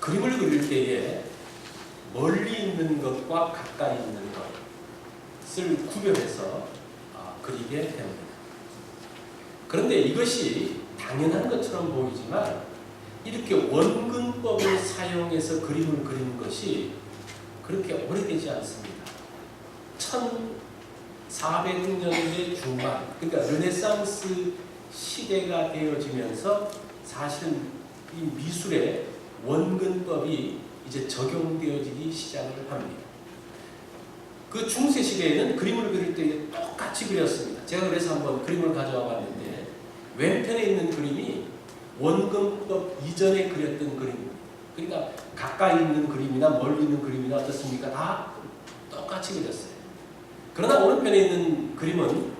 그림을 그릴 때에 멀리 있는 것과 가까이 있는 것을 구별해서 그리게 됩니다. 그런데 이것이 당연한 것처럼 보이지만 이렇게 원근법을 사용해서 그림을 그리는 것이 그렇게 오래되지 않습니다. 1400년대 중반, 그러니까 르네상스 시대가 되어지면서 사실은 이 미술의 원근법이 이제 적용되어지기 시작을 합니다. 그 중세 시대에는 그림을 그릴 때 똑같이 그렸습니다. 제가 그래서 한번 그림을 가져와 봤는데 왼편에 있는 그림이 원근법 이전에 그렸던 그림입니다. 그러니까 가까이 있는 그림이나 멀리 있는 그림이나 어떻습니까? 다 똑같이 그렸어요. 그러나 오른편에 있는 그림은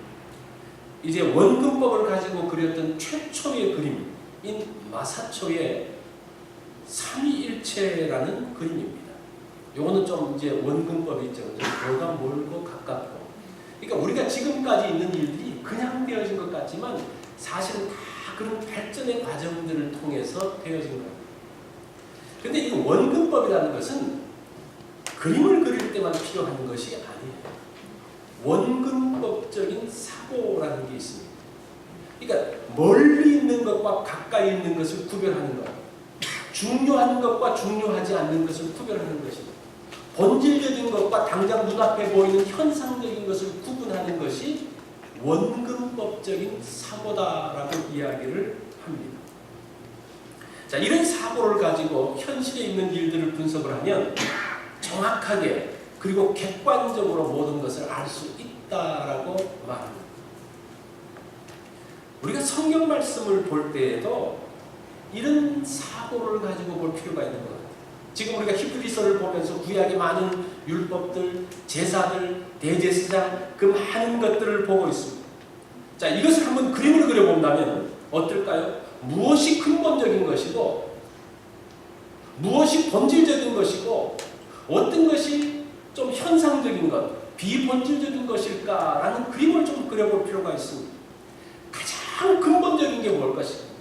이제 원근법을 가지고 그렸던 최초의 그림인 마사초의 삼위일체라는 그림입니다. 요거는 좀 이제 원근법이 있죠. 뭐가 멀고 가깝고. 그러니까 우리가 지금까지 있는 일들이 그냥 되어진 것 같지만 사실은 다 그런 발전의 과정들을 통해서 되어진 겁니다. 그런데 이 원근법이라는 것은 그림을 그릴 때만 필요한 것이 아니에요. 원근법적인 사고라는 게 있습니다. 그러니까 멀리 있는 것과 가까이 있는 것을 구별하는 것, 중요한 것과 중요하지 않는 것을 구별하는 것입니다. 본질적인 것과 당장 눈앞에 보이는 현상적인 것을 구분하는 것이 원근법적인 사고다라고 이야기를 합니다. 자, 이런 사고를 가지고 현실에 있는 일들을 분석을 하면 정확하게 그리고 객관적으로 모든 것을 알 수 있다라고 말합니다. 우리가 성경 말씀을 볼 때에도 이런 사고를 가지고 볼 필요가 있는 것 같아요. 지금 우리가 히브리서를 보면서 구약의 많은 율법들, 제사들, 대제사장 그 많은 것들을 보고 있습니다. 자, 이것을 한번 그림을 그려본다면 어떨까요? 무엇이 근본적인 것이고 무엇이 본질적인 것이고 어떤 것이 좀 현상적인 것, 비본질적인 것일까라는 그림을 좀 그려볼 필요가 있습니다. 가장 근본적인 게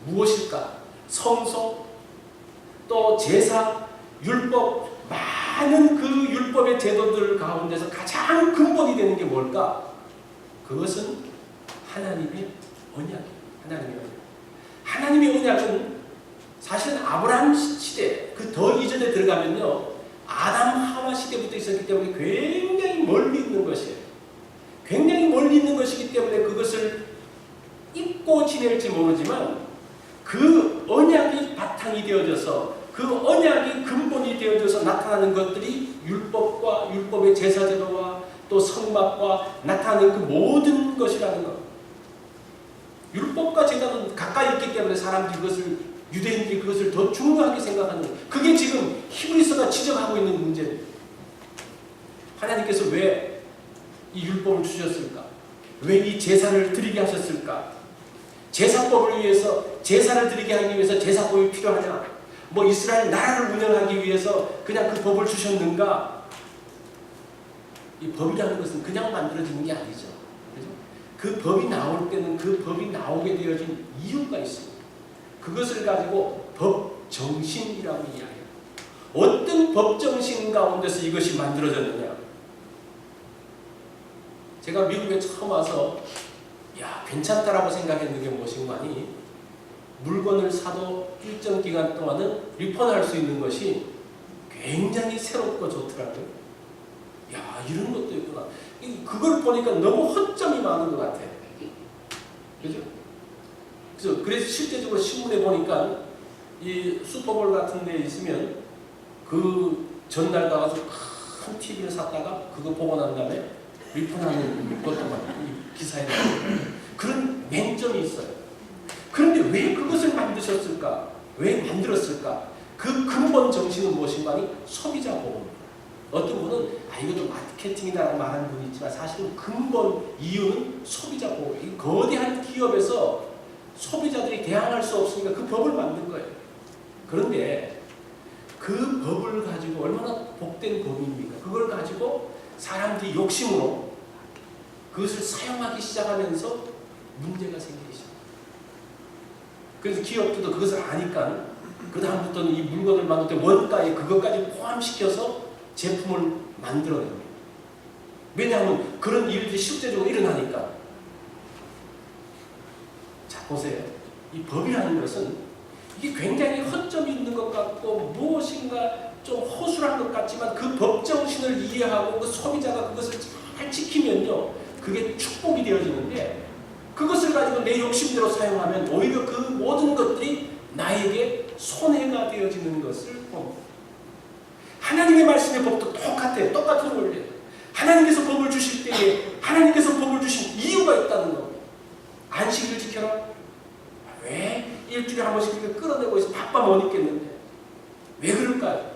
무엇일까? 성소, 또 제사, 율법, 많은 그 율법의 제도들 가운데서 가장 근본이 되는 게 뭘까? 그것은 하나님의 언약이에요. 하나님의 언약은 사실은 아브라함 시대, 그 더 이전에 들어가면요, 아담 하와 시대부터 있었기 때문에 굉장히 멀리 있는 것이에요. 굉장히 멀리 있는 것이기 때문에 그것을 잊고 지낼지 모르지만 그 언약이 바탕이 되어져서 그 언약이 근본이 되어져서 나타나는 것들이 율법과 율법의 제사제도와 또 성막과 나타나는 그 모든 것이라는 것. 율법과 제사는 가까이 있기 때문에 사람들이 그것을 유대인들이 그것을 더 중요하게 생각하는 거예요. 그게 지금 히브리서가 지적하고 있는 문제입니다. 하나님께서 왜 이 율법을 주셨을까? 왜 이 제사를 드리게 하셨을까? 제사법을 위해서 제사를 드리게 하기 위해서 제사법이 필요하냐? 뭐 이스라엘 나라를 운영하기 위해서 그냥 그 법을 주셨는가? 이 법이라는 것은 그냥 만들어지는 게 아니죠. 그렇죠? 그 법이 나올 때는 그 법이 나오게 되어진 이유가 있습니다. 그것을 가지고 법정신이라고 이야기해요. 어떤 법정신 가운데서 이것이 만들어졌느냐? 제가 미국에 처음 와서 괜찮다라고 생각했는 게 무엇인가니 물건을 사도 일정 기간 동안은 리펀할 수 있는 것이 굉장히 새롭고 좋더라고요. 이런 것도 있구나. 그걸 보니까 너무 허점이 많은 것 같아요. 그죠? 그래서 실제적으로 신문에 보니까 이 슈퍼볼 같은 데 있으면 그 전날 가서 큰 TV를 샀다가 그거 보고 난 다음에 리펀하는 것도 막 기사에 나오고 그런 맹점이 있어요. 그런데 왜 그것을 만드셨을까? 왜 만들었을까? 그 근본 정신은 무엇인가? 소비자 보호입니다. 어떤 분은 이것도 마케팅이라고 말하는 분이 있지만 사실은 근본 이유는 소비자 보호. 이 거대한 기업에서 소비자들이 대항할 수 없으니까 그 법을 만든 거예요. 그런데 그 법을 가지고 얼마나 복된 법입니까? 그걸 가지고 사람들이 욕심으로 그것을 사용하기 시작하면서 문제가 생기기 시작합니다. 그래서 기업들도 그것을 아니까 그 다음부터는 이 물건을 만들 때 원가에 그것까지 포함시켜서 제품을 만들어냅니다. 왜냐하면 그런 일들이 실제적으로 일어나니까. 자, 보세요. 이 법이라는 것은 이게 굉장히 허점이 있는 것 같고 무엇인가 좀 허술한 것 같지만 그 법 정신을 이해하고 그 소비자가 그것을 잘 지키면요, 그게 축복이 되어지는데, 그것을 가지고 내 욕심대로 사용하면 오히려 그 모든 것들이 나에게 손해가 되어지는 것을 봅니다. 하나님의 말씀의 법도 똑같아요. 똑같은 원리예요. 하나님께서 법을 주실 때에 하나님께서 법을 주신 이유가 있다는 겁니다. 안식일을 지켜라. 왜 일주일에 한 번씩 이렇게 끌어내고 있어? 바빠 못 있겠는데. 왜 그럴까요?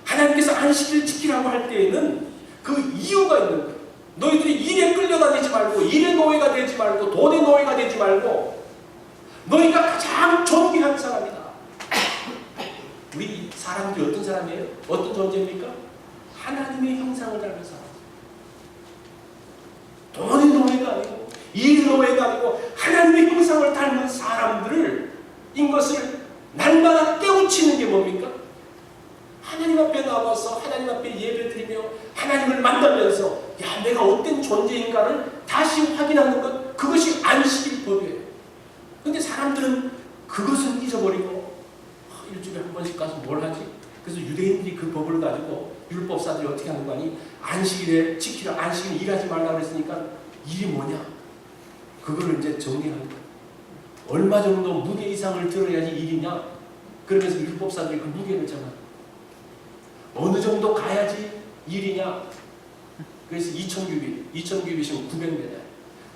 하나님께서 안식일을 지키라고 할 때에는 그 이유가 있는 거예요. 너희들이 일에 끌려다니지 말고, 일의 노예가 되지 말고, 돈의 노예가 되지 말고, 너희가 가장 존귀한 사람이다. 우리 사람들이 어떤 사람이에요? 어떤 존재입니까? 하나님의 형상을 닮은 사람. 돈의 노예가 아니고, 일의 노예가 아니고, 하나님의 형상을 닮은 사람들을 인 것을 날마다 깨우치는 게 뭡니까? 하나님 앞에 나와서 하나님 앞에 예배드리며 하나님을 만나면서 야, 내가 어떤 존재인가를 다시 확인하는 것, 그것이 안식일 법이에요. 그런데 사람들은 그것은 잊어버리고 일주일에 한 번씩 가서 뭘 하지? 그래서 유대인들이 그 법을 가지고 율법사들이 어떻게 하는 거 아니? 안식일에 지키라, 안식일 일하지 말라 그랬으니까 일이 뭐냐? 그거를 이제 정리하는 거예요. 얼마 정도 무게 이상을 들어야지 일이냐? 그러면서 율법사들이 그 무게를 정합니다. 어느 정도 가야지 일이냐? 그래서 2000규빗이면 900m.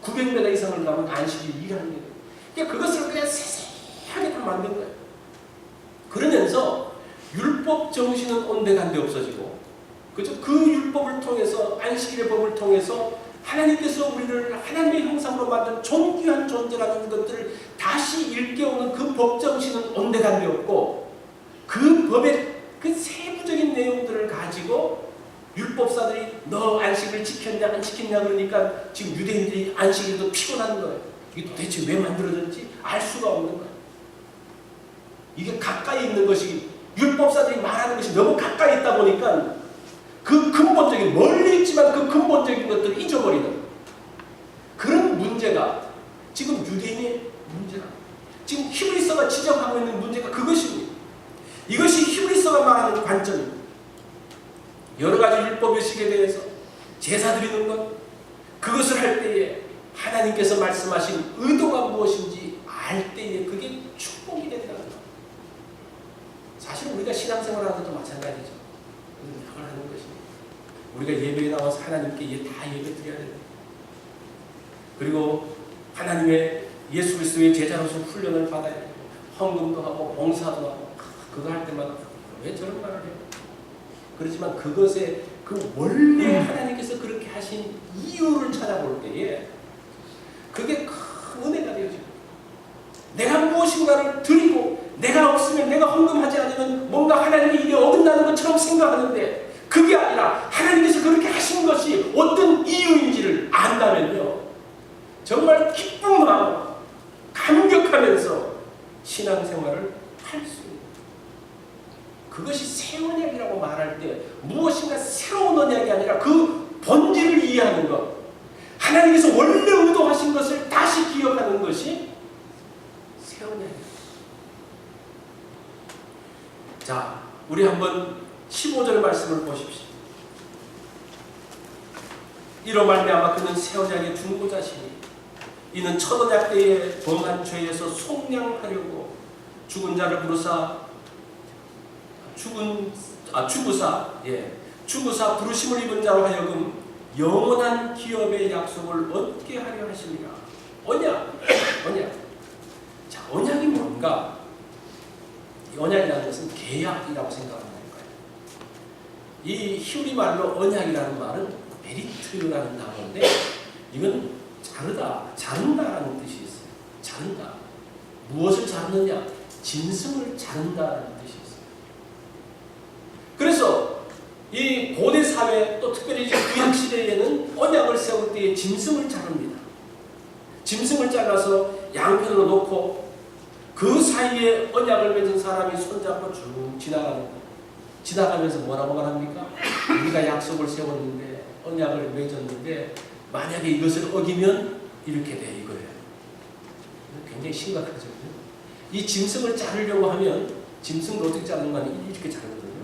900m 이상을 가면 안식일 일하는 게 돼요. 그러니까 그것을 그냥 세세하게 다 만든 거예요. 그러면서 율법 정신은 온데간데 없어지고, 그죠? 그 율법을 통해서, 안식일의 법을 통해서 하나님께서 우리를 하나님의 형상으로 만든 존귀한 존재라는 것들을 다시 일깨우는 그 법 정신은 온데간데 없고, 그 법의 그 세부적인 내용들을 가지고 율법사들이 너 안식을 지켰냐 안 지켰냐 그러니까 지금 유대인들이 안식일도 피곤한 거예요. 이게 도대체 왜 만들어졌지? 알 수가 없는 거예요. 이게 가까이 있는 것이, 율법사들이 말하는 것이 너무 가까이 있다 보니까 그 근본적인, 멀리 있지만 그 근본적인 것들을 잊어버리는 그런 문제가 지금 유대인의 문제라. 지금 히브리서가 지적하고 있는 문제가 그것입니다. 이것이 히브리서가 말하는 관점입니다. 여러 가지 율법의식에 대해서 제사 드리는 것, 그것을 할 때에 하나님께서 말씀하신 의도가 무엇인지 알 때에 그게 축복이 된다는 것. 사실 우리가 신앙생활 하는 것도 마찬가지죠. 그걸 하는 것입니다. 우리가 예배에 나와서 하나님께 다 예배 드려야 돼요. 그리고 하나님의 예수 그리스도의 제자로서 훈련을 받아야 되고, 헌금도 하고 봉사도 하고, 그거 할 때마다 왜 저런 말을 해요? 그렇지만 그것에 그 원래 하나님께서 그렇게 하신 이유를 찾아볼 때에 그게 큰 은혜가 되어집니다. 내가 무엇인가를 드리고 내가 없으면, 내가 헌금하지 않으면 뭔가 하나님의 일에 어긋나는 것처럼 생각하는데, 그게 아니라 하나님께서 그렇게 하신 것이 어떤 이유인지를 안다면요, 정말 기쁨하고 감격하면서 신앙생활을 할 수 있는, 그것이 새 언약이라고 말할 때 무엇인가 새로운 언약이 아니라 그 본질을 이해하는 것, 하나님께서 원래 의도하신 것을 다시 기억하는 것이 새 언약입니다. 자, 우리 한번 15절 말씀을 보십시오. 이로 말미암아 그는 새 언약의 중보자시니 이는 첫 언약 때에 범한 죄에서 속량하려고 죽은 자를 부르사 죽으사 부르심을 입은 자로 하여금 영원한 기업의 약속을 얻게 하려 하십니다. 언약. 자, 언약이 뭔가? 이 언약이라는 것은 계약이라고 생각하는 거예요. 이 히브리 말로 언약이라는 말은 베리트라는 단어인데, 이건 자른다라는 뜻이 있어요. 자른다. 무엇을 자르느냐? 짐승을 자른다라는 뜻이 있어요. 그래서 이 고대 사회, 또 특별히 구약 시대에는 언약을 세울 때에 짐승을 자릅니다. 짐승을 잘라서 양편으로 놓고 그 사이에 언약을 맺은 사람이 손잡고 쭉 지나가는 거예요. 지나가면서 뭐라고 말합니까? 우리가 약속을 세웠는데 언약을 맺었는데 만약에 이것을 어기면 이렇게 돼 이거예요. 굉장히 심각하죠. 이 짐승을 자르려고 하면 짐승을 어떻게 자르는가 이렇게 자르거든요.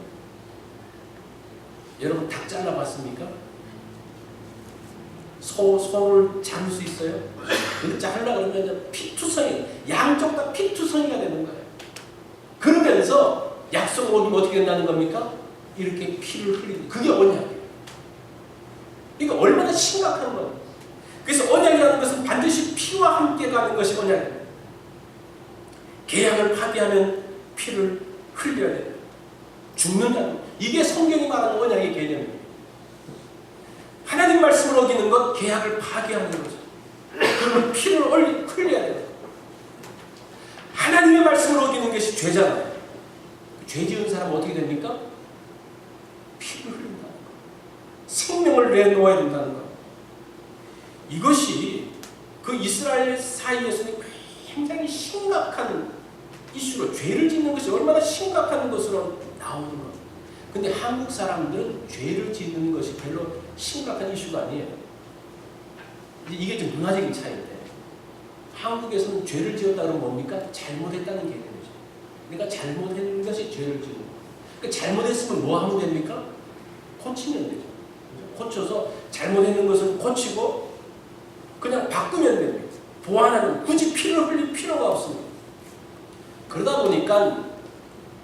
여러분 닭 잘라봤습니까? 소를 자를 수 있어요? 근데 자르려고 그러면 피투성이 양쪽 다 피투성이가 되는 거예요. 그러면서 약속을 어기면 어떻게 된다는 겁니까? 이렇게 피를 흘리는 그게 언약이에요. 이거 얼마나 심각한 거예요. 그래서 언약이라는 것은 반드시 피와 함께 가는 것이 언약이에요. 계약을 파기하면 피를 흘려야 돼요. 죽는다는 이게 성경이 말하는 언약의 개념입니다. 하나님 말씀을 어기는 것 계약을 파기하는 거죠. 그러면 피를 흘려야 돼요. 하나님의 말씀을 어기는 것이 죄잖아요. 죄 지은 사람은 어떻게 됩니까? 피를 흘린다는 거. 생명을 내놓아야 된다는 거. 이것이 그 이스라엘 사이에서는 굉장히 심각한 이슈로 죄를 짓는 것이 얼마나 심각한 것으로 나오는 것. 근데 한국 사람들은 죄를 짓는 것이 별로 심각한 이슈가 아니에요. 이게 좀 문화적인 차이인데 한국에서는 죄를 지었다 그러면 뭡니까? 잘못했다는 개념이죠. 내가 잘못한 것이 죄를 지는 거예요. 그러니까 잘못했으면 뭐 하면 됩니까? 고치면 되죠. 고쳐서 잘못했는 것을 고치고 그냥 바꾸면 됩니다. 보완하는 굳이 피를 흘릴 필요가 없습니다. 그러다 보니까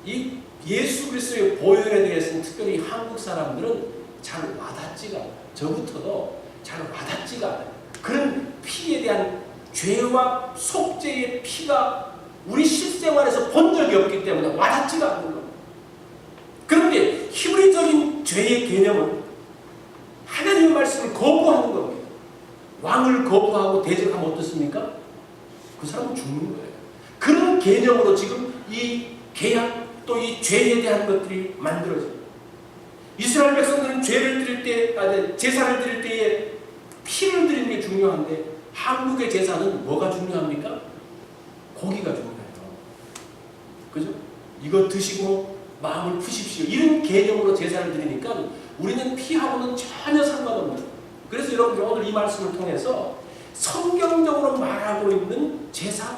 이 예수 그리스도의 보혈에 대해서는 특별히 한국 사람들은 잘 와닿지가 않아요. 저부터도 잘 와닿지가 않아요. 그런 피에 대한 죄와 속죄의 피가 우리 실생활에서 본 적이 없기 때문에 와닿지가 않는 겁니다. 그런데 히브리적인 죄의 개념은 하나님의 말씀을 거부하는 겁니다. 왕을 거부하고 대적하면 어떻습니까? 그 사람은 죽는 거예요. 그런 개념으로 지금 이 계약 또 이 죄에 대한 것들이 만들어져요. 이스라엘 백성들은 죄를 드릴 때, 제사를 드릴 때에 피를 드리는 게 중요한데 한국의 제사는 뭐가 중요합니까? 고기가 중요해요. 그죠? 이거 드시고 마음을 푸십시오. 이런 개념으로 제사를 드리니까 우리는 피하고는 전혀 상관없는. 그래서 여러분들 오늘 이 말씀을 통해서 성경적으로 말하고 있는 제사,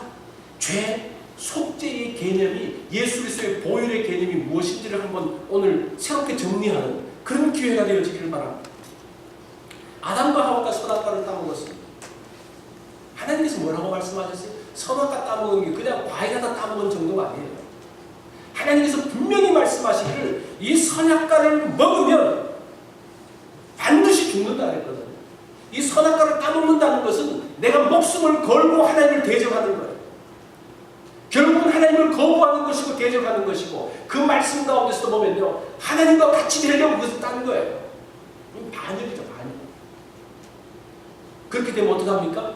죄, 속죄의 개념이 예수 그리스도의 보혈의 개념이 무엇인지를 한번 오늘 새롭게 정리하는 그런 기회가 되어지기를 바랍니다. 아담과 하와가 선악과를 따먹었습니다. 하나님께서 뭐라고 말씀하셨어요? 선악과 따먹은 게 그냥 과일 하나 따먹은 정도가 아니에요. 하나님께서 분명히 말씀하시기를 이 선악과를 먹으면 반드시 죽는다 그랬거든요. 이 선악과를 따먹는다는 것은 내가 목숨을 걸고 하나님을 대적하는 거예요. 결국은 하나님을 거부하는 것이고 대적하는 것이고 그 말씀 가운데서도 보면요. 하나님과 같이 되려고 그것을 딴 거예요. 반역이죠. 반역. 그렇게 되면 어떡합니까?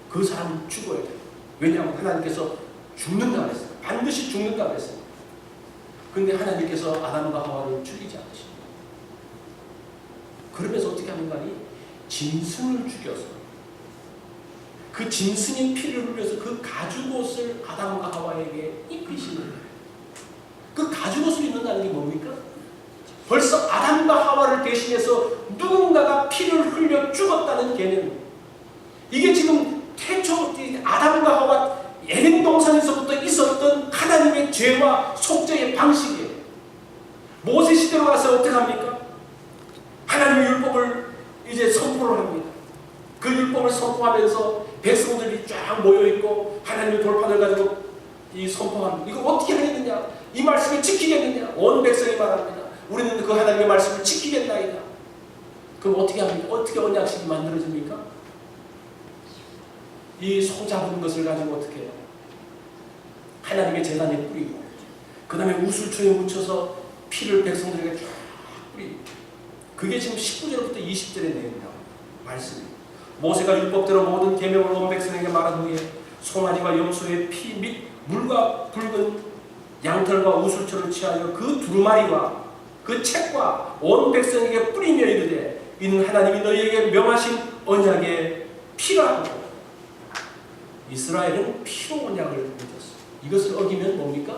그 사람은 죽어야 돼요. 왜냐하면 하나님께서 죽는다 그랬어요. 반드시 죽는다 그랬어요. 그런데 하나님께서 아담과 하와를 죽이지 않으십니다. 그러면서 어떻게 하는 거 아니? 짐승을 죽여서 그 짐승의 피를 흘려서 그 가죽옷을 아담과 하와에게 입히시는 거예요. 그 가죽옷을 입는다는 게 뭡니까? 벌써 아담과 하와를 대신해서 누군가가 피를 흘려 죽었다는 개념입니다. 이게 지금 태초 아담과 하와 에덴 동산에서부터 있었던 하나님의 죄와 속죄의 방식이에요. 모세 시대로 가서 어떻게 합니까? 하나님의 율법을 이제 선포를 합니다. 그 율법을 선포하면서 백성들이 쫙 모여있고 하나님의 돌판을 가지고 이 선포합니다. 이거 어떻게 하겠느냐? 이 말씀을 지키겠느냐? 온 백성이 말합니다. 우리는 그 하나님의 말씀을 지키겠나이다. 그럼 어떻게 합니까? 어떻게 언약식이 만들어집니까? 이 소 잡은 것을 가지고 어떻게 해요? 하나님의 제단에 뿌리고 그 다음에 우슬초에 묻혀서 피를 백성들에게 쫙 뿌리고 그게 지금 19절부터 20절의 내용이라고 말씀입니다. 모세가 율법대로 모든 계명을 온 백성에게 말한 후에 송아지와 염소의 피 및 물과 붉은 양털과 우슬초를 취하여 그 두루마리와 그 책과 온 백성에게 뿌리며 이르되 이는 하나님이 너희에게 명하신 언약의 피라 하고 이스라엘은 피로 언약을 맺었어요. 이것을 어기면 뭡니까?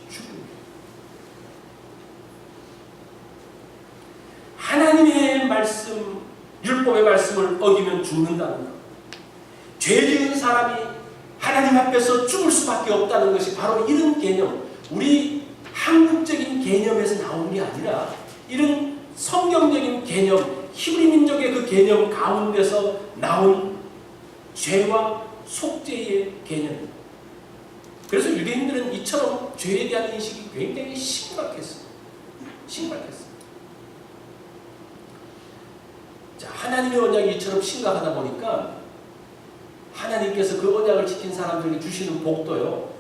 죽음이에요. 하나님의 말씀, 율법의 말씀을 어기면 죽는다는 것. 죄 지은 사람이 하나님 앞에서 죽을 수밖에 없다는 것이 바로 이런 개념, 우리 한국적인 개념에서 나온 게 아니라 이런 성경적인 개념, 히브리 민족의 그 개념 가운데서 나온 죄와 속죄의 개념입니다. 그래서 유대인들은 이처럼 죄에 대한 인식이 굉장히 심각했어요. 자, 하나님의 언약이 이처럼 심각하다 보니까 하나님께서 그 언약을 지킨 사람들에게 주시는 복도요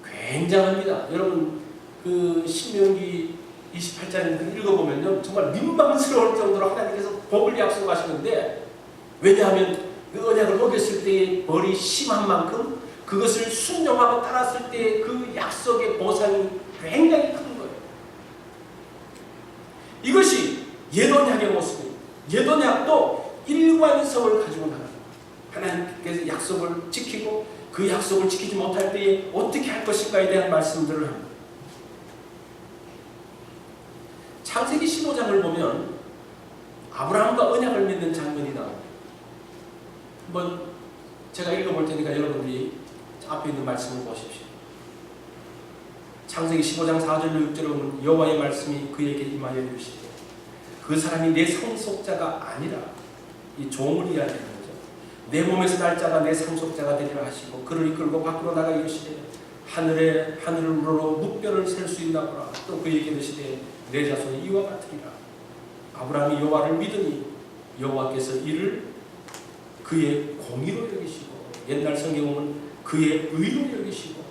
굉장합니다. 여러분 그 신명기 28장을 읽어보면요 정말 민망스러울 정도로 하나님께서 복을 약속하시는데, 왜냐하면 그 언약을 어겼을 때의 벌이 심한 만큼 그것을 순종하고 따랐을 때 그 약속의 보상이 굉장히 큰 거예요. 이것이 옛 언약의 모습입니다. 옛 언약도 일관성을 가지고 나갑니다. 하나님께서 약속을 지키고 그 약속을 지키지 못할 때에 어떻게 할 것인가에 대한 말씀들을 합니다. 창세기 15장을 보면 아브라함과 언약을 맺는 장면이 나옵니다. 한번 제가 읽어볼 테니까 여러분들이 앞에 있는 말씀을 보십시오. 창세기 15장 4절로 6절에 보면 여호와의 말씀이 그에게 임하여 이르시되 그 사람이 내 상속자가 아니라 이 종을 이야기하는 거죠. 내 몸에서 날 자가 내 상속자가 되리라 하시고 그를 이끌고 밖으로 나가 이르시되 하늘으로 묵별을 셀 수 있나 보라. 또 그에게 이르시되 내 자손이 이와 같으리라. 아브라함이 여호와를 믿으니 여호와께서 이를 그의 공의로 여기시고, 옛날 성경은 그의 의로 여기시고,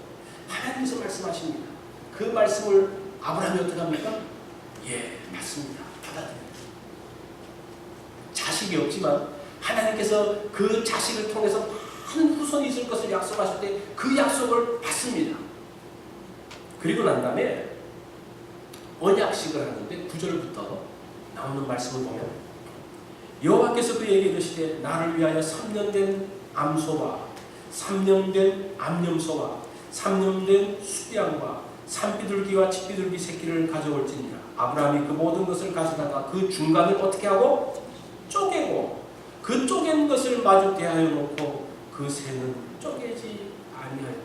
하나님께서 말씀하십니다. 그 말씀을 아브라함이 어떻게 합니까? 예, 맞습니다. 받아들입니다. 자식이 없지만 하나님께서 그 자식을 통해서 많은 후손이 있을 것을 약속하실 때 그 약속을 받습니다. 그리고 난 다음에 언약식을 하는데 9절부터 나오는 말씀을 보면 여호와께서 그에게 이르시되 나를 위하여 3년 된 암소와 3년 된 암염소와 3년 된 수양과 산비둘기와 칡비둘기 새끼를 가져올지니라. 아브라함이 그 모든 것을 가져다가 그 중간을 어떻게 하고 쪼개고 그 쪼갠 것을 마주 대하여 놓고 그 새는 쪼개지 아니하였다.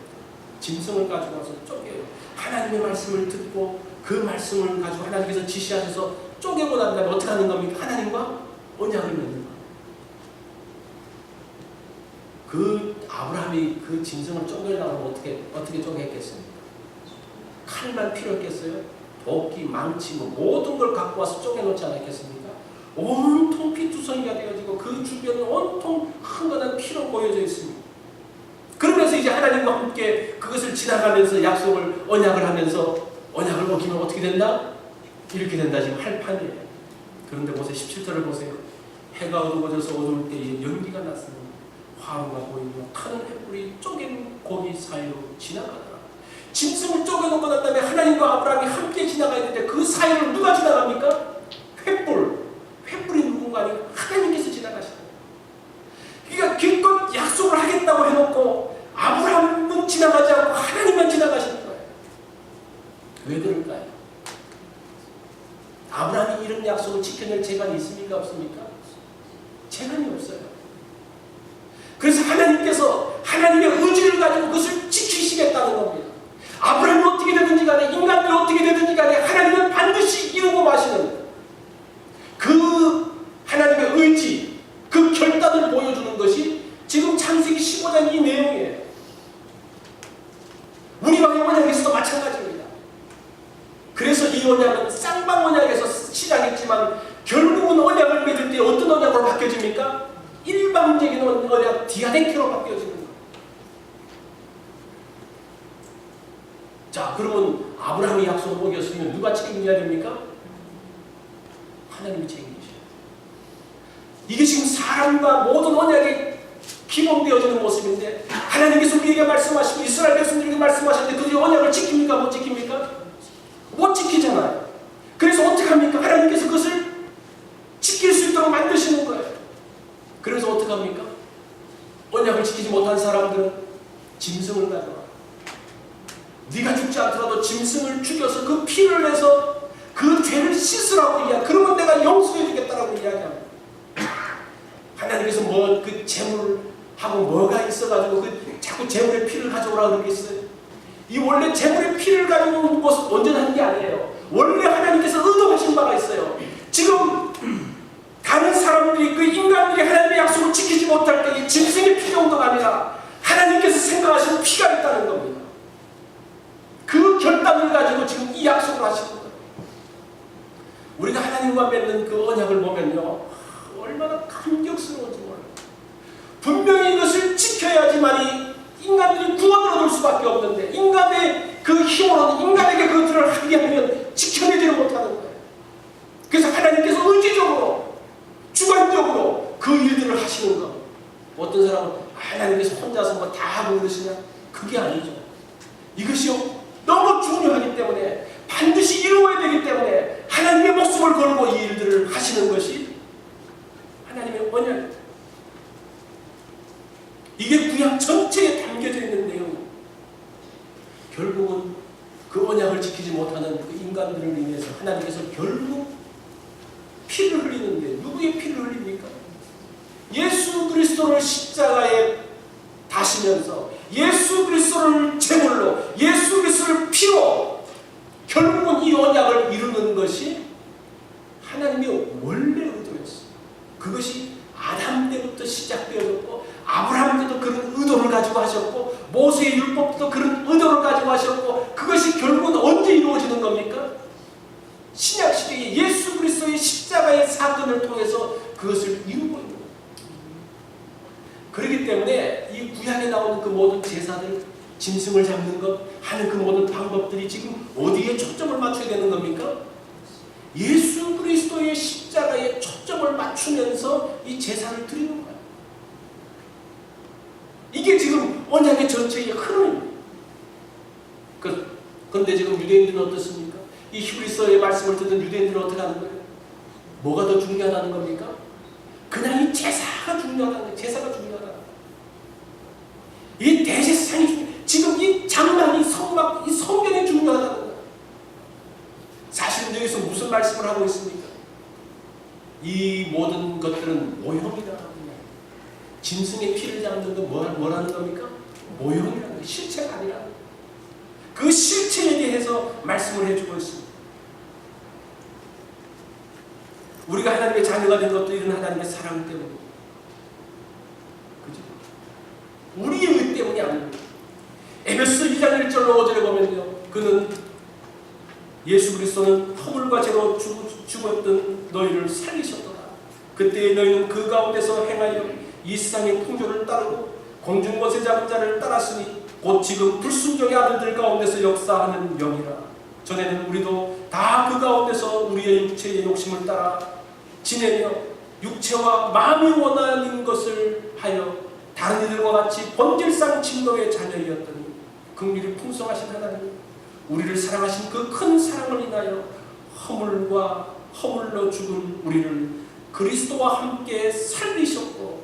짐승을 가지고 와서 쪼개요. 하나님의 말씀을 듣고 그 말씀을 가지고 하나님께서 지시하셔서 쪼개고 난 다음에 어떻게 하는 겁니까? 하나님과 언약을 맺는 겁니다. 그 아브라함이 그 짐승을 쪼개려고 어떻게 쪼개겠습니까? 칼만 필요했겠어요? 도끼, 망치, 모든 걸 갖고 와서 쪼개놓지 않았겠습니까? 온통 피투성이가 되어지고 그 주변은 온통 한가한 피로 보여져 있습니다. 그러면서 이제 하나님과 함께 그것을 지나가면서 약속을 언약을 하면서 언약을 어기면 어떻게 된다? 이렇게 된다. 지금 할 판이에요. 그런데 보세요. 17절을 보세요. 해가 어두워져서 어두울 때에 연기가 났으니 화로가 보이며 타는 횃불이 쪼갠 고기 사이로 지나가더라. 짐승을 쪼개놓고 난 다음에 하나님과 아브라함이 함께 지나가야 되는데 그 사이를 누가 지나갑니까? 횃불이 누군가 아니고 하나님께서 지나가시는 거예요. 그러니까 기껏 약속을 하겠다고 해놓고 아브라함은 지나가지 않고 하나님만 지나가시는 거예요. 왜 그럴까요? 아브라함이 이런 약속을 지켜낼 재간이 있습니까? 없습니까? 재간이 없어요. 그래서 하나님께서 하나님의 의지를 가지고 그것을 지키시겠다는 겁니다. 아브라함이 어떻게 되든지 간에 인간들이 어떻게 되든지 간에 하나님은 반드시 이루고 마시는 그 하나님의 의지, 그 결단을 보여주는 것이 지금 창세기 15장 이 내용이에요. 우리와의 언약에서도 마찬가지입니다. 그래서 이 언약은 쌍방 언약에서 시작했지만 결국은 언약을 맺을 때 어떤 언약으로 바뀌어집니까? 일방적인 언약 디아데케로 바뀌어지는 거예요. 자, 그러면 아브라함이 약속을 어겼으면 누가 책임져야 됩니까? 하나님이 책임지셔야 돼요. 이게 지금 사람과 모든 언약이 기본되어지는 모습인데 하나님께서 우리에게 말씀하시고 이스라엘 백성들에게 말씀하셨는데 그들이 언약을 지킵니까? 못 지킵니까? 못 지키잖아요. 그래서 어떻게 합니까? 하나님께서 그것을 지킬 수 있도록 만드시는 거예요. 그래서 어떻게 합니까? 언약을 지키지 못한 사람들은 짐승을 가져와. 네가 죽지 않더라도 짐승을 죽여서 그 피를 내서 그 죄를 씻으라고 이야기해. 그러면 내가 용서해 주겠다라고 이야기합니다. 하나님께서 뭐 그 재물하고 뭐가 있어가지고 그 자꾸 재물의 피를 가져오라고 그러겠어요? 이 원래 재물의 피를 가지고 오는 것은 언제나 하는 게 아니에요. 원래 하나님께서 의도하신 바가 있어요. 지금 다른 사람들이 그 인간들이 하나님의 약속을 지키지 못할 때 이 짐승의 피 정도가 아니라 하나님께서 생각하신 피가 있다는 겁니다. 그 결단을 가지고 지금 이 약속을 하시는 거예요. 우리가 하나님과 맺는 그 언약을 보면요, 얼마나 감격스러운지 몰라요. 분명히 이것을 지켜야지만이 인간들이 구원을 얻을 수밖에 없는데, 인간의 그 힘으로는 인간에게 그것들을 하게 하면 지켜내지를 못하는 거예요. 그래서 하나님께서 의지적으로 주관적으로 그 일들을 하시는 것. 어떤 사람은 하나님께서 혼자서 뭐 다 하고 그러시냐? 그게 아니죠. 이것이 너무 중요하기 때문에 반드시 이루어야 되기 때문에 하나님의 목숨을 걸고 이 일들을 하시는 것이 하나님의 언약입니다. 이게 구약 전체에 담겨져 있는 내용입니다. 결국은 그 언약을 지키지 못하는 그 인간들을 인해서 하나님께서 결국 피를 흘리는데, 누구의 피를 흘립니까? 예수 그리스도를 십자가에 다시면서 예수 그리스도를 제물로, 예수 그리스도를 피로 결국은 이 언약을 이루는 것이 하나님의 원래 의도였어요. 그것이 아담 때부터 시작되어졌고, 아브라함 때도 그런 의도를 가지고 하셨고, 모세의 율법도 그런 의도를 가지고 하셨고, 그것이 결국은 언제 이루어지는 겁니까? 신약 시대에 예수 그리스도의 십자가의 사건을 통해서 그것을 이루고 있는 거예요. 그렇기 때문에 이 구약에 나오는 그 모든 제사들, 짐승을 잡는 것 하는 그 모든 방법들이 지금 어디에 초점을 맞춰야 되는 겁니까? 예수 그리스도의 십자가에 초점을 맞추면서 이 제사를 드리는 거예요. 이게 지금 언약의 전체의 흐름입니다. 그런데 지금 유대인들은 어떻습니까? 이 히브리서의 말씀을 듣는 유대인들은 어떻게 하는 거예요? 뭐가 더 중요하다는 겁니까? 그냥 이 제사가 중요하다는 거예요. 제사가 중요하다. 이 대제사장이 중요해요. 지금 이 장막이 성막, 이 성전이 중요하다는 거예요. 사실은 여기서 무슨 말씀을 하고 있습니까? 이 모든 것들은 모형이다. 짐승의 피를 잡는 건 뭐라는 겁니까? 모형이라는 거예요. 실체가 아니라는 거예요. 그 실체에 대해서 말씀을 해주고 있습니다. 우리가 하나님의 자녀가 된 것도 이런 하나님의 사랑 때문입니다. 그죠? 우리의 의 때문이 아닙니다. 에베소 2장 1절로 5절에 보면요, 그는 예수 그리스도는 허물과 죄로 죽었던 너희를 살리셨도다. 그때 너희는 그 가운데서 행하여 이 세상의 풍조를 따르고 공중 것에 잡은 자를 따랐으니 곧 지금 불순종의 아들들 가운데서 역사하는 영이라. 전에는 우리도 다 그 가운데서 우리의 육체의 욕심을 따라 지내며 육체와 마음이 원하는 것을 하여 다른 이들과 같이 본질상 진노의 자녀이었더니 긍휼이 풍성하신 하나님, 우리를 사랑하신 그 큰 사랑을 인하여 허물로 죽은 우리를 그리스도와 함께 살리셨고.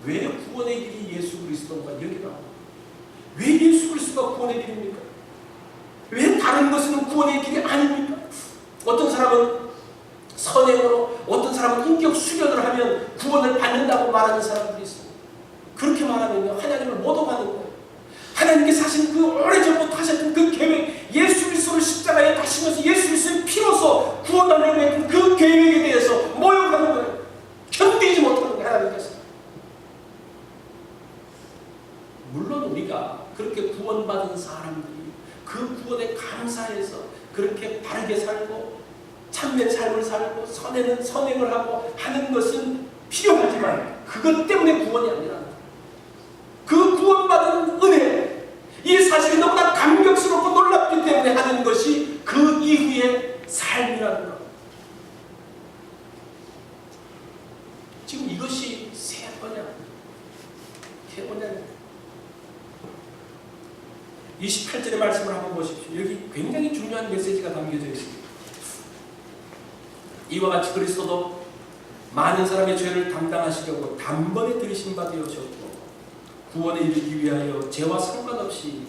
왜 구원의 길이 예수 그리스도가 여기 나옵니다. 왜 예수 그리스도가 구원의 길입니까? 왜 다른 것은 구원의 길이 아닙니까? 어떤 사람은 선행으로, 어떤 사람은 인격 수련을 하면 구원을 받는다고 말하는 사람들이 있습니다. 그렇게 말하면요, 하나님을 못 오가는 거예요. 하나님께서 하신 그 오래전부터 하셨던 그 계획, 예수 그리스도를 십자가에 다시면서 예수 그리스도의 피로서 구원하려고 했던 그 계획에 대해서 모욕하는 거예요. 견디지 못하는 거예요, 하나님께서. 물론 우리가 그렇게 구원받은 사람들이 그 구원에 감사해서 그렇게 바르게 살고 참된 삶을 살고 선행을 하고 하는 것은 필요하지만, 그것 때문에 구원이 아니라 그 구원받은 은혜, 이 사실이 너무나 감격스럽고 놀랍기 때문에 하는 것이 그 이후의 삶이라는 것. 지금 이것이 새 언약입니다. 28절의 말씀을 한번 보십시오. 여기 굉장히 중요한 메시지가 담겨져 있습니다. 이와 같이 그리스도도 많은 사람의 죄를 담당하시려고 단번에 들이신 바 되셨고 구원에 이르기 위하여 죄와 상관없이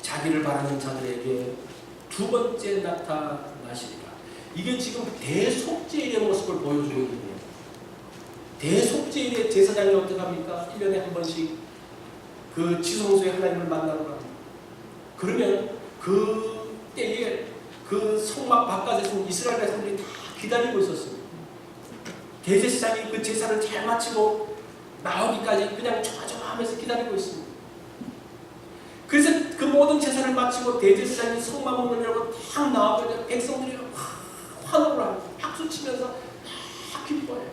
자기를 바라는 자들에게 두 번째 나타나시리라. 이게 지금 대속죄일의 모습을 보여주고 있는 거예요. 대속죄일의 제사장이 어떻게 합니까? 1년에 한 번씩 그 지성소에 하나님을 만나러 갑니다. 그러면 그 때에 그 성막 바깥에서 이스라엘 백성들이 다 기다리고 있었습니다. 대제사장이 그 제사를 잘 마치고 나오기까지 그냥 조마조마하면서 기다리고 있습니다. 그래서 그 모든 제사를 마치고 대제사장이 성막 문을 열고 딱 나오고 백성들이 환호를 하고 박수치면서 막 기뻐해요.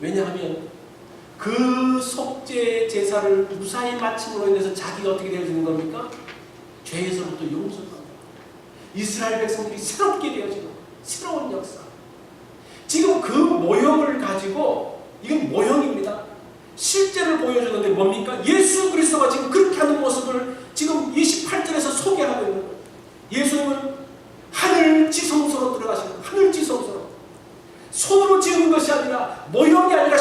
왜냐하면 그 속죄 제사를 무사히 마침으로 인해서 자기가 어떻게 되어지는 겁니까? 죄에서부터 용서받는 이스라엘 백성들이 새롭게 되어지는 새로운 역사. 지금 그 모형을 가지고, 이건 모형입니다. 실제를 보여주는데 뭡니까? 예수 그리스도가 지금 그렇게 하는 모습을 지금 28절에서 소개하고 있는 거예요. 예수님은 하늘 지성소로 들어가시는 거예요. 하늘 지성소로. 손으로 지은 것이 아니라, 모형이 아니라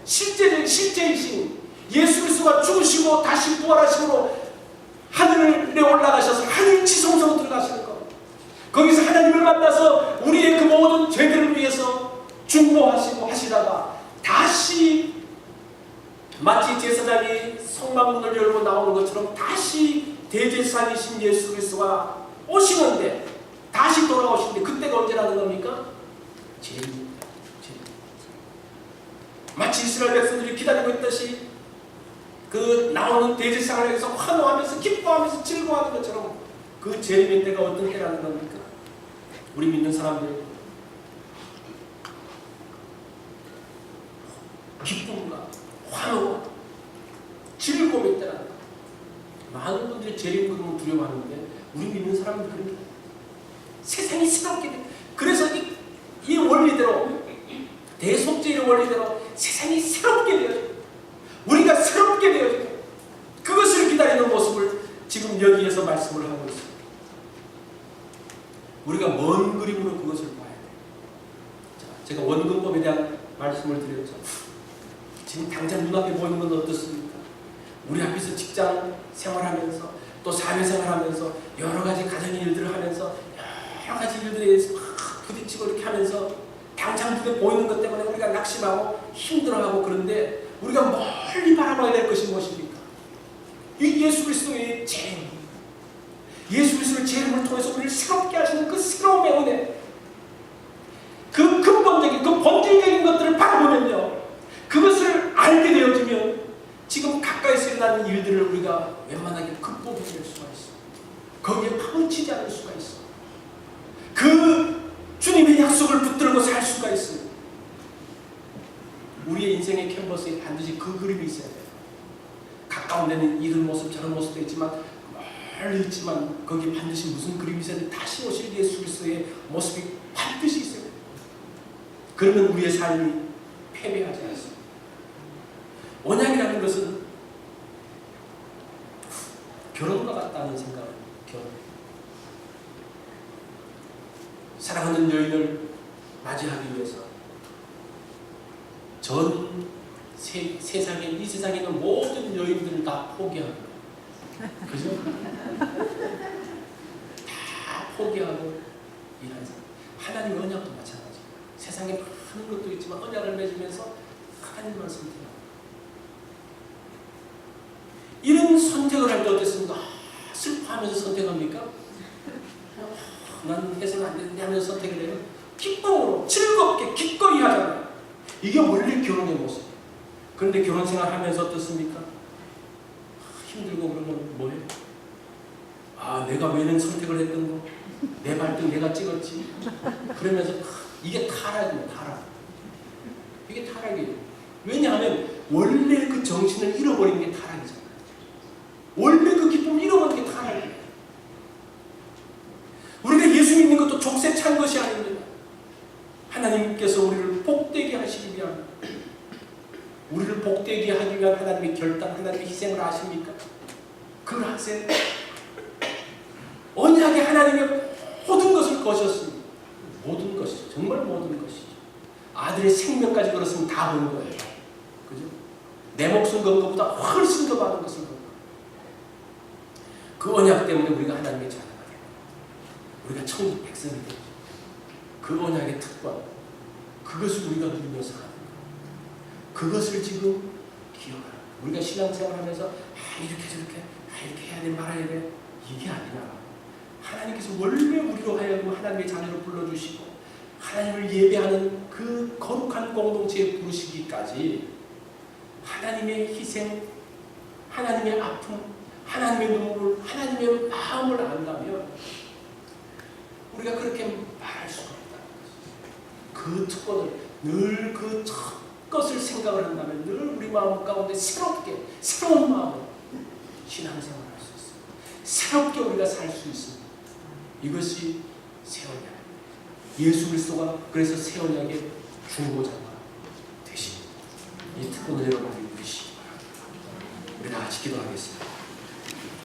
실제이신 예수 그리스도가 죽으시고 다시 부활하심으로 하늘에 올라가셔서 하늘 지성소로 들어가시는 것. 거기서 하나님을 만나서 우리의 그 모든 죄들을 위해서 중보하시고 하시다가 다시 마치 제사장이 성막문을 열고 나오는 것처럼 다시 대제사장이신 예수 그리스도가 오시는데, 다시 돌아오시는데, 그때가 언제라는 겁니까? 재림입니다. 마치 이스라엘 백성들이 기다리고 있듯이 그 나오는 대제사장에서 환호하면서 기뻐하면서 즐거워하는 것처럼 그 재림의 때가 어떤 때라는 겁니까? 우리 믿는 사람들 기쁨과 환호와 즐거움의 때라는 거예요. 많은 분들이 재림 그러면 두려워하는데 우리 믿는 사람들 그런 세상이 새롭게 돼. 그래서 이 원리대로, 대속죄의 원리대로 세상이 새롭게 되어져요. 우리가 새롭게 되어져요. 그것을 기다리는 모습을 지금 여기에서 말씀을 하고 있습니다. 우리가 먼 그림으로 그것을 봐야 돼요. 제가 원근법에 대한 말씀을 드렸죠. 지금 당장 눈앞에 보이는 건 어떻습니까? 우리 앞에서 직장 생활하면서 또 사회생활하면서 여러 가지 가정의 일들을 하면서 여러 가지 일들에 막 부딪히고 이렇게 하면서 당장 눈에 보이는 것 때문에 우리가 낙심하고 힘들어하고, 그런데 우리가 멀리 바라봐야 될 것이 무엇입니까? 이 예수 그리스도의 재림, 예수 그리스도의 재림을 통해서 우리를 새롭게 하시는 그 새로움의 은혜, 그 근본적인, 그 본질적인 것들을 바라보면요, 그것을 알게 되어지면 지금 가까이서 일어나는 일들을 우리가 웬만하게 극복해낼 수가 있어. 거기에 파묻히지 않을 수가 있어. 그 주님의 약속을 붙들고 살 수가 있어요. 우리의 인생의 캔버스에 반드시 그 그림이 있어야 돼요. 가까운 데는 이런 모습 저런 모습도 있지만, 멀리 있지만 거기에 반드시 무슨 그림이 있어야 돼. 다시 오실 예수 그리스도의 모습이 반드시 있어야 돼요. 그러면 우리의 삶이 패배하지 않습니다. 언약이라는 것은 결혼과 같다는 생각은, 결혼. 사랑하는 여인을 맞이하기 위해서 전 세상에, 이 세상에 있는 모든 여인들을 다 포기하고, 그죠? 다 포기하고 일하는 사람. 하나님 언약도 마찬가지예요. 세상에 많은 것도 있지만 언약을 맺으면서 하나님만 선택하고. 이런 선택을 할 때 어땠습니까? 슬퍼하면서 선택합니까? 난 해서는 안 되는데 하면서 선택을 해요. 기쁨으로, 즐겁게, 기꺼이 하잖아요. 이게 원래 결혼의 모습이에요. 그런데 결혼 생활하면서 어떻습니까? 힘들고 그러면 뭐예요? 아, 내가 왜 이런 선택을 했던 거? 내 발등 내가 찍었지? 그러면서 이게 타락이에요, 타락. 이게 타락이에요. 왜냐하면 원래 그 정신을 잃어버린 게 타락이잖아요. 원래 그 기쁨을 잃어버린 게 타락이에요. 우리가 예수 믿는 것도 족쇄 찬 것이 아닙니다. 하나님께서 우리를 복되게 하시기 위한, 우리를 복되게 하기 위한 하나님의 결단, 하나님의 희생을 아십니까? 그걸 아세요? 언약에 하나님의 모든 것을 거셨습니다. 모든 것이죠. 정말 모든 것이죠. 아들의 생명까지 걸었으면 다 본 거예요. 그죠? 내 목숨 건 것보다 훨씬 더 많은 것을 건 거예요. 그 언약 때문에 우리가 하나님의 자녀가 되고 우리가 천국 백성이 되고 그 언약의 특권, 그것을 우리가 누리면서 하는 거예요. 그것을 지금 기억하라. 우리가 신앙생활하면서 이렇게 저렇게 이렇게 해야 돼 말아야 돼 이게 아니라 하나님께서 원래 우리로 하여금 하나님의 자녀로 불러주시고 하나님을 예배하는 그 거룩한 공동체에 부르시기까지 하나님의 희생, 하나님의 아픔, 하나님의 눈물, 하나님의 마음을 안다면 우리가 그렇게 말할 수가 없다는 것이죠. 그 특권을 늘 그 첫 것을 생각을 한다면 늘 우리 마음 가운데 새롭게 새로운 마음으로 신앙생활을 할 수 있어요. 새롭게 우리가 살 수 있습니다. 이것이 새 언약. 예수 그리스도가 그래서 새 언약의 중보자가 되십니다. 이 특권을 여러분이 누리시기 바랍니다. 우리 다 같이 기도하겠습니다.